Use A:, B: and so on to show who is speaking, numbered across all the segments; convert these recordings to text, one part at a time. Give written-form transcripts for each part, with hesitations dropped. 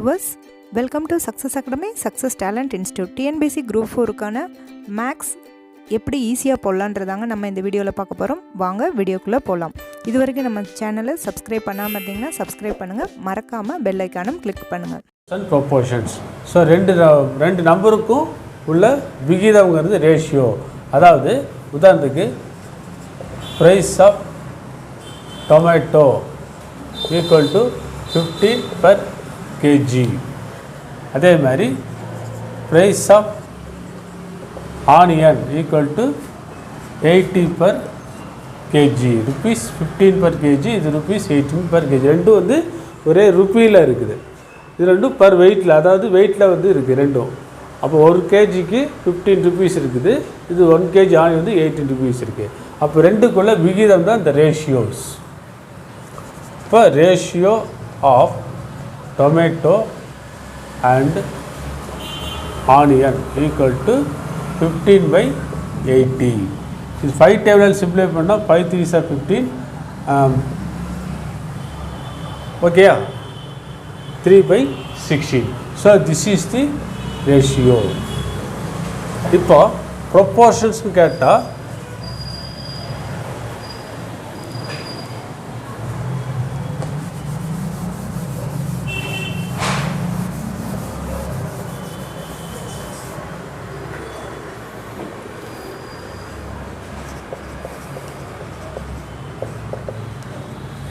A: Viewers, welcome to success academy success talent institute. TNPSC group 4க்கான maths எப்படி ஈஸியாக போடலான்றதாங்க நம்ம இந்த வீடியோவில் பார்க்க போகிறோம். வாங்க வீடியோக்குள்ளே போகலாம். இது வரைக்கும் நம்ம சேனலை சப்ஸ்கிரைப் பண்ணாமல் இருந்தீங்கன்னா சப்ஸ்கிரைப் பண்ணுங்கள், மறக்காமல் பெல் ஐக்கானும் கிளிக் பண்ணுங்கள்.
B: ப்ரொபோர்ஷன்ஸ். ஸோ ரெண்டு நம்பருக்கும் உள்ள விகிதம்ங்கிறது ரேஷியோ. அதாவது உதாரணத்துக்கு price of tomato equal to 15 per kg. அதே மாதிரி price of onion equal to 80 per kg. Rupees 15 per kg, இது ருபீஸ் 18 per kg. ரெண்டும் வந்து ஒரே ருப்பியில் இருக்குது. இது ரெண்டும் பர் வெயிட்டில், அதாவது வெயிட்டில் வந்து இருக்குது ரெண்டும். அப்போ 1 kgக்கு 15 ருபீஸ் இருக்குது, இது 1 kg ஆனியன் வந்து 18 ருபீஸ் இருக்குது. அப்போ ரெண்டுக்குள்ள விகிதம் தான் இந்த ரேஷியோஸ். இப்போ ratio of tomato and onion equal to 15/80. இது 5 டேபிள் சிம்ப்ளை பண்ணால் 5 3s are 15. ஓகேயா, 3/16. So this is the ratio. இப்போ ப்ரொப்போர்ஷன்ஸ்னு கேட்டால்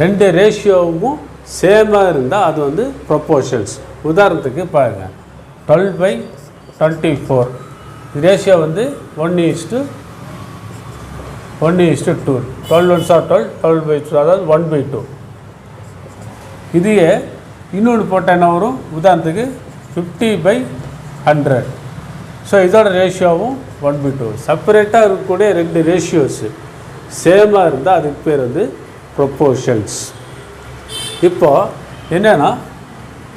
B: ரெண்டு ரேஷியோவும் சேமாக இருந்தால் அது வந்து ப்ரொப்போர்ஷன்ஸ். உதாரணத்துக்கு பாருங்கள், 12/24. ரேஷியோ வந்து 1:2. 12 1s are 12, 12/2, அதாவது 1/2. இதையே இன்னொன்று போட்டால் என்ன வரும்? உதாரணத்துக்கு 50/100. ஸோ இதோட ரேஷியோவும் 1/2. செப்பரேட்டாக இருக்கக்கூடிய ரெண்டு ரேஷியோஸு சேமாக இருந்தால் அதுக்கு பேர் வந்து ப்ரொப்போர்ஷன்ஸ். இப்போ என்னென்னா,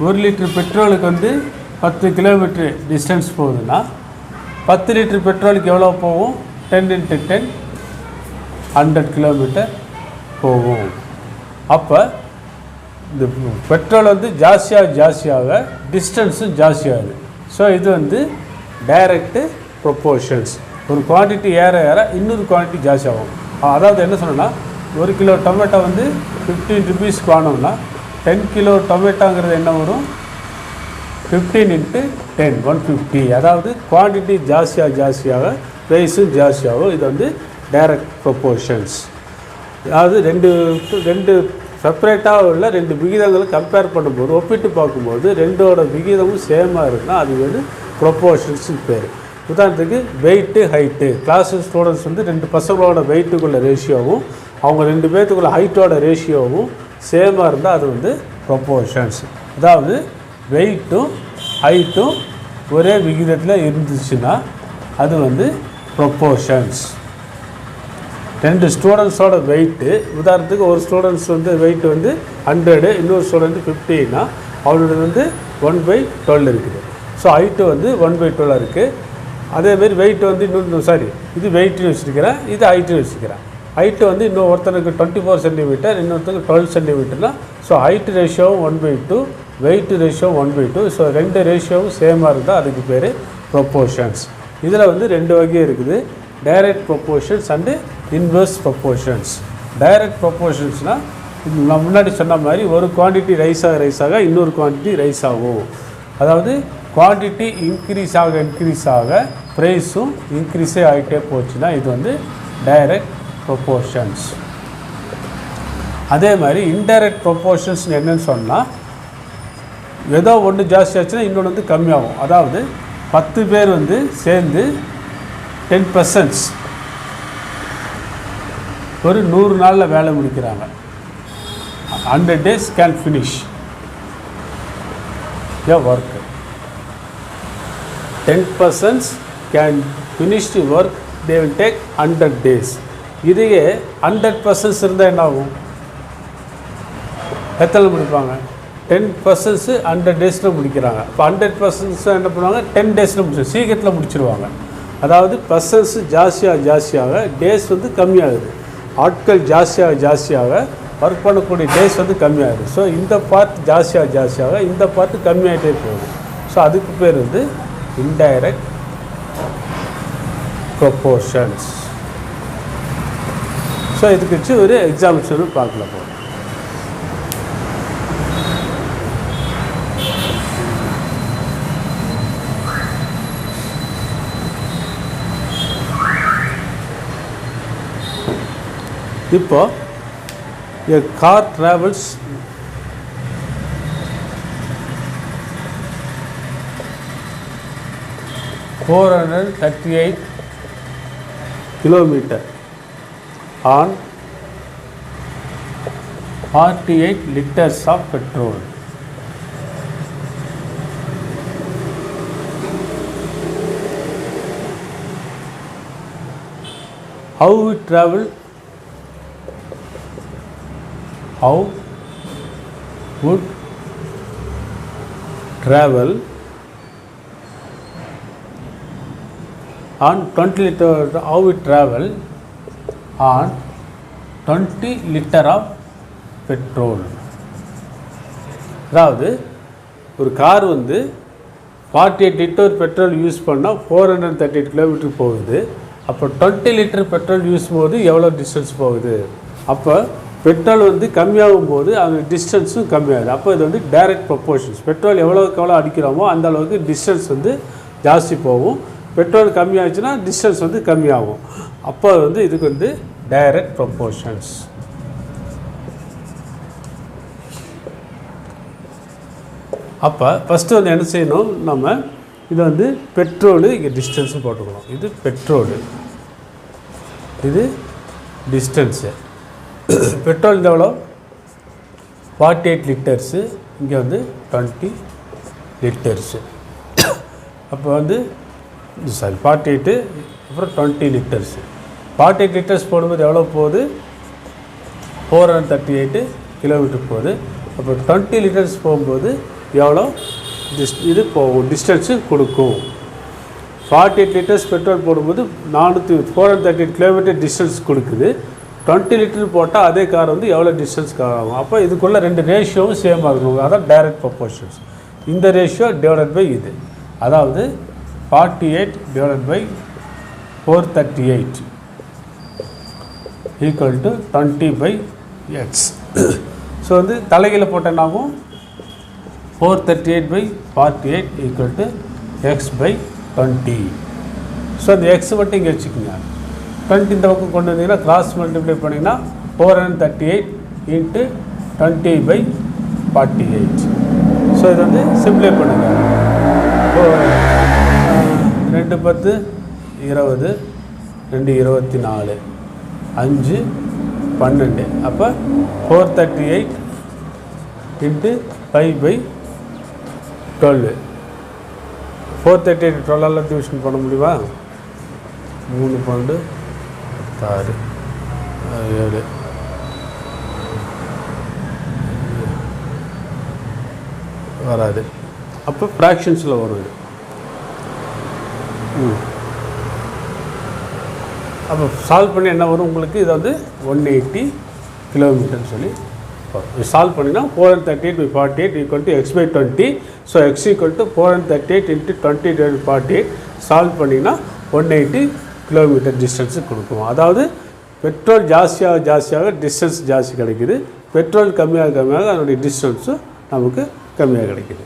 B: 1 லிட்டர் பெட்ரோலுக்கு வந்து 10 கிலோமீட்டர் டிஸ்டன்ஸ் போகுதுன்னா 10 லிட்டர் பெட்ரோலுக்கு எவ்வளோ போகும்? 10 × 10 100 கிலோமீட்டர் போகும். அப்போ இந்த பெட்ரோல் வந்து ஜாஸ்தியாக டிஸ்டன்ஸும் ஜாஸ்தியாகுது. ஸோ இது வந்து டைரக்டு ப்ரொப்போர்ஷன்ஸ். ஒரு குவான்டிட்டி ஏற இன்னொரு குவான்டிட்டி ஜாஸ்தி ஆகும். அதாவது என்ன சொன்னோன்னா, 1 கிலோ டொமேட்டோ வந்து 15 ருபீஸ்க்கு வாங்கினோம்னா 10 கிலோ டொமேட்டோங்கிறது என்ன வரும்? 15 × 10 150. அதாவது குவான்டிட்டி ஜாஸ்தியாக ப்ரைஸும் ஜாஸ்தியாகும். இது வந்து டைரக்ட் ப்ரொப்போர்ஷன்ஸ். அதாவது ரெண்டு செப்பரேட்டாக உள்ள ரெண்டு விகிதங்களை கம்பேர் பண்ணும்போது, ஒப்பிட்டு பார்க்கும்போது ரெண்டோட விகிதமும் சேமாக இருக்குன்னா அது வந்து ப்ரொப்போர்ஷன்ஸ்னு பேர். உதாரணத்துக்கு வெயிட்டு ஹைட்டு. கிளாஸ் ஸ்டூடெண்ட்ஸ் வந்து 2 பசங்களோட வெயிட்டுக்குள்ள ரேஷியோவும் அவங்க 2 பேர்த்துக்குள்ள ஹைட்டோட ரேஷியோவும் சேமாக இருந்தால் அது வந்து ப்ரொப்போர்ஷன்ஸ். அதாவது வெயிட்டும் ஹைட்டும் ஒரே விகிதத்தில் இருந்துச்சுன்னா அது வந்து ப்ரொப்போர்ஷன்ஸ். 2 ஸ்டூடெண்ட்ஸோட வெயிட்டு, உதாரணத்துக்கு ஒரு ஸ்டூடெண்ட்ஸ் வந்து வெயிட் வந்து 100, இன்னொரு ஸ்டூடெண்ட் 50னா அவனோட வந்து 1/12 இருக்குது. ஸோ ஹைட்டு வந்து 1/12 இருக்குது. அதேமாரி வெயிட் வந்து இது வெயிட்னு வச்சுருக்கிறேன், இது ஹைட்டுன்னு வச்சுக்கிறேன். ஹைட்டு வந்து இன்னும் ஒருத்தனுக்கு 24 சென்டிமீட்டர், இன்னொருத்தருக்கு 12 சென்டிமீட்டர்னா ஸோ ஹைட்டு ரேஷியோவும் 1/2, வெயிட்டு ரேஷியோவும் 1/2. ஸோ ரெண்டு ரேஷியோவும் சேமாக இருந்தால் அதுக்கு பேர் ப்ரொப்போர்ஷன்ஸ். இதில் வந்து 2 வகை இருக்குது, direct proportions and inverse proportions. Direct ப்ரொப்போர்ஷன்ஸ்னால் நான் முன்னாடி சொன்ன மாதிரி ஒரு குவான்டிட்டி ரைஸ் ஆக இன்னொரு குவான்டிட்டி ரைஸ் ஆகும். அதாவது குவான்டிட்டி இன்க்ரீஸ் ஆக ப்ரைஸும் இன்க்ரீஸே ஆகிட்டே போச்சுன்னா இது வந்து டைரக்ட் ப்ரொப்போர்ஷன்ஸ். அதே மாதிரி இன்டைரக்ட் ப்ரொப்போர்ஷன்ஸ் என்னன்னு சொன்னால், ஏதோ ஒன்று ஜாஸ்தி ஆச்சுன்னா இன்னொன்று வந்து கம்மியாகும். அதாவது 10 பேர் வந்து சேர்ந்து 10% ஒரு 100 நாளில் வேலை முடிக்கிறாங்க. 100 days can finish your work. 10% can finish the work, they will take 100 days. இதையே 100% இருந்தால் என்ன ஆகும்? எத்தனை முடிப்பாங்க? 10% 100 days முடிக்கிறாங்க. இப்போ 100% என்ன பண்ணுவாங்க? 10 days சீக்கிரத்தில் முடிச்சிருவாங்க. அதாவது பர்சன்ஸ் ஜாஸ்தியாக டேஸ் வந்து கம்மியாகுது. ஆட்கள் ஜாஸ்தியாக ஒர்க் பண்ணக்கூடிய டேஸ் வந்து கம்மியாகுது. ஸோ இந்த பார்ட் ஜாஸ்தியாக இந்த பார்ட் கம்மியாகிட்டே போகுது. ஸோ அதுக்கு பேர் வந்து இன்டைரக்ட் ப்ரொப்போர்ஷன்ஸ். ஸோ இதுக்கு வச்சு ஒரு எக்ஸாம்பிள் பார்க்கலாம் போகிறோம். இப்போ a car travels 438 kilometer on 48 liters of petrol. How it travel? How would travel on 20 liter? How it travel on 20 liter of petrol? அதாவது ஒரு கார் வந்து 48 லிட்டர் பெட்ரோல் யூஸ் பண்ணால் 438 கிலோமீட்டர் போகுது. அப்போ 20 லிட்டர் பெட்ரோல் யூஸ் போது எவ்வளோ distance போகுது? அப்போ பெட்ரோல் வந்து கம்மியாகும் போது அந்த டிஸ்டன்ஸும் கம்மியாகுது. அப்போ இது வந்து டைரக்ட் ப்ரொப்போர்ஷன்ஸ். பெட்ரோல் எவ்வளோக்கு எவ்வளோ அடிக்கிறோமோ அந்த அளவுக்கு டிஸ்டன்ஸ் வந்து ஜாஸ்தி போகும். பெட்ரோல் கம்மியாச்சுன்னா டிஸ்டன்ஸ் வந்து கம்மியாகும். அப்போ வந்து இதுக்கு வந்து டைரக்ட் ப்ரொப்போர்ஷன்ஸ். அப்போ ஃபஸ்ட்டு வந்து என்ன செய்யணும், நம்ம இது வந்து பெட்ரோலு, இங்கே டிஸ்டன்ஸும் போட்டுக்கணும். இது பெட்ரோலு, இது டிஸ்டன்ஸு. பெட்ரோல் இந்த எவ்வளோ 48 லிட்டர்ஸு, இங்கே வந்து 20 லிட்டர்ஸு. அப்போ வந்து 48 அப்புறம் 20 லிட்டர்ஸு. 48 லிட்டர்ஸ் போடும்போது எவ்வளோ போகுது? 438 கிலோமீட்டர் போகுது. அப்போ 20 லிட்டர்ஸ் போகும்போது எவ்வளோ இது போகும், டிஸ்டன்ஸு கொடுக்கும். 48 லிட்டர்ஸ் பெட்ரோல் போடும்போது 438 கிலோமீட்டர் டிஸ்டன்ஸ் கொடுக்குது. 20 லிட்டர் போட்டால் அதே கார் வந்து எவ்வளோ டிஸ்டன்ஸ் ஆகும். அப்போ இதுக்குள்ளே ரெண்டு ரேஷியோவும் சேமாக இருக்கும். அதான் டைரக்ட் ப்ரொப்போர்ஷன்ஸ். இந்த ரேஷியோ டிவைடட் பை இது, அதாவது 48 divided by 438 equal to 20 by x. So வந்து தலைகீழ போட்டேன்னாகும் 438 by 48 equal to x by 20. So அந்த எக்ஸ் மட்டும் இங்கே வச்சுக்கோங்க. 20 இந்த பக்கம் கொண்டு வந்தீங்கன்னா கிராஸ் மல்டிப்ளை பண்ணிங்கன்னா 438 இன்ட்டு 20 பை 48. ஸோ இது வந்து சிம்ப்ளை பண்ணுங்கள். 2 10 20, 2 24, 5 12. அப்போ 438 இன்ட்டு 5 பை 12. 438 12 டிவிஷன் பண்ண முடியுமா? 3 12 6 7 வராது. அப்போ ஃப்ராக்ஷன்ஸில் வரும் இது. அப்போ சால்வ் பண்ணி என்ன வரும் உங்களுக்கு? இது வந்து 180 கிலோமீட்டர்னு சொல்லி சால்வ் பண்ணினா 438 by 48 equal to x by 20. So x equal to 438 into 20 divided by 48 solve பண்ணிங்கன்னா 180 கிலோமீட்டர் டிஸ்டன்ஸு கொடுக்கும். அதாவது பெட்ரோல் ஜாஸ்தியாக டிஸ்டன்ஸ் ஜாஸ்தி கிடைக்குது. பெட்ரோல் கம்மியாக அதனுடைய டிஸ்டன்ஸும் நமக்கு கம்மியாக கிடைக்குது.